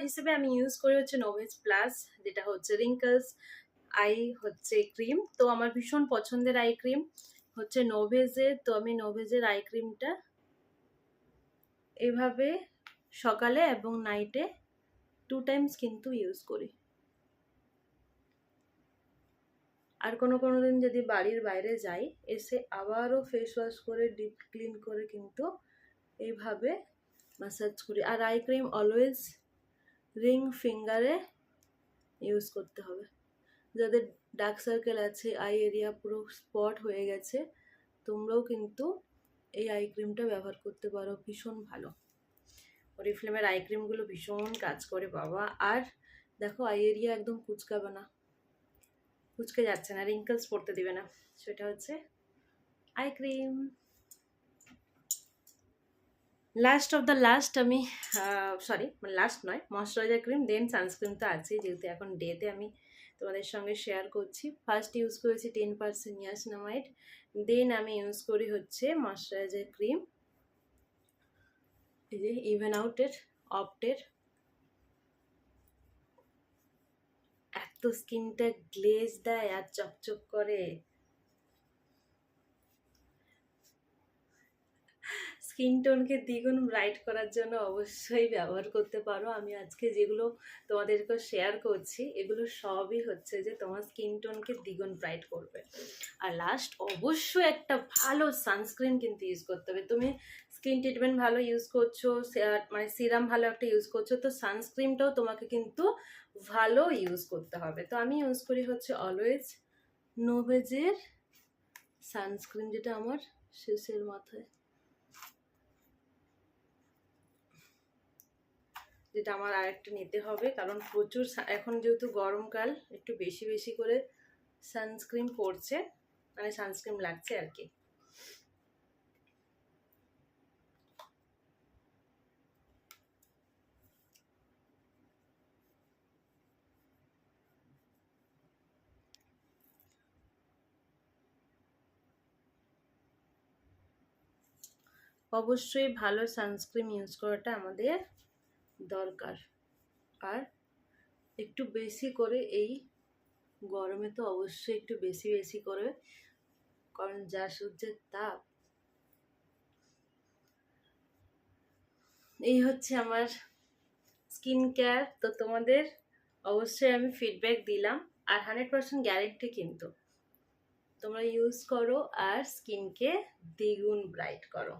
হিসেবে আমি ইউজ করি হচ্ছে নোভেজ প্লাস, যেটা হচ্ছে রিঙ্কলস আই হচ্ছে ক্রিম। তো আমার ভীষণ পছন্দের আই ক্রিম হচ্ছে নোভেজের। তো আমি নোভেজের আই ক্রিমটা এভাবে সকালে এবং নাইটে 2 টাইমস কিন্তু ইউজ করি। আর কোনো দিন যদি বাড়ির বাইরে যাই, এসে আবারও ফেস ওয়াশ করে ডিপ ক্লিন করে কিন্তু এইভাবে ম্যাসাজ করি। আর আই ক্রিম অলওয়েজ রিং ফিঙ্গারে ইউজ করতে হবে। যাদের ডার্ক সার্কেল আছে, আই এরিয়া পুরো স্পট হয়ে গেছে, তোমরাও কিন্তু এই আই ক্রিমটা ব্যবহার করতে পারো, ভীষণ ভালো। অরিফ্লেমের আই ক্রিমগুলো ভীষণ কাজ করে বাবা। আর দেখো আই এরিয়া একদম কুচকাবে না, কুচকে যাচ্ছে না, রিঙ্কলস পড়তে দিবে না। সেটা হচ্ছে eye cream. Last of the last আমি লাস্ট নয়, ময়শ্চারাইজার ক্রিম, দেন সানস্ক্রিন তো আছেই, যেহেতু এখন ডেতে আমি তোমাদের সঙ্গে শেয়ার করছি। ফার্স্ট ইউজ করেছি 10% নিয়াসিনামাইড, দেন আমি ইউজ করি হচ্ছে ময়শ্চারাইজার ক্রিম, এই যে ইভেন আউটের অপ্টের। এত স্কিনটা গ্লেজ দেয় আর চকচক করে, স্কিন টোনকে দ্বিগুণ ব্রাইট করার জন্য অবশ্যই ব্যবহার করতে পারো। আমি আজকে যেগুলো তোমাদেরকে শেয়ার করছি, এগুলো সবই হচ্ছে যে তোমার স্কিন টোনকে দ্বিগুণ ব্রাইট করবে। আর লাস্ট অবশ্যই একটা ভালো সানস্ক্রিন কিন্তু ইউজ করতে হবে। তুমি স্কিন ট্রিটমেন্ট ভালো ইউজ করছো, মানে সিরাম ভালো একটা ইউজ করছো, তো সানস্ক্রিনটাও তোমাকে কিন্তু ভালো ইউজ করতে হবে। তো আমি ইউজ করি হচ্ছে অলওয়েজ নোভেজের সানস্ক্রিন, যেটা আমার শেষের মাথায়, যেটা আমার আরেকটা নিতে হবে, কারণ প্রচুর এখন যেহেতু গরমকাল, একটু বেশি বেশি করে সানস্ক্রিন পড়ছে, মানে সানস্ক্রিন লাগছে আর কি। অবশ্যই ভালো সানস্ক্রিন ইউজ করাটা আমাদের দরকার। আর একটু বেশি করে, এই গরমে তো অবশ্যই একটু বেশি বেশি করে, কারণ যা সূর্যের তাপ। এই হচ্ছে আমার স্কিন কেয়ার। তো তোমাদের অবশ্যই আমি ফিডব্যাক দিলাম, আর 100% গ্যারেন্টি কিন্তু তোমরা ইউজ করো আর স্কিনকে দ্বিগুণ ব্রাইট করো।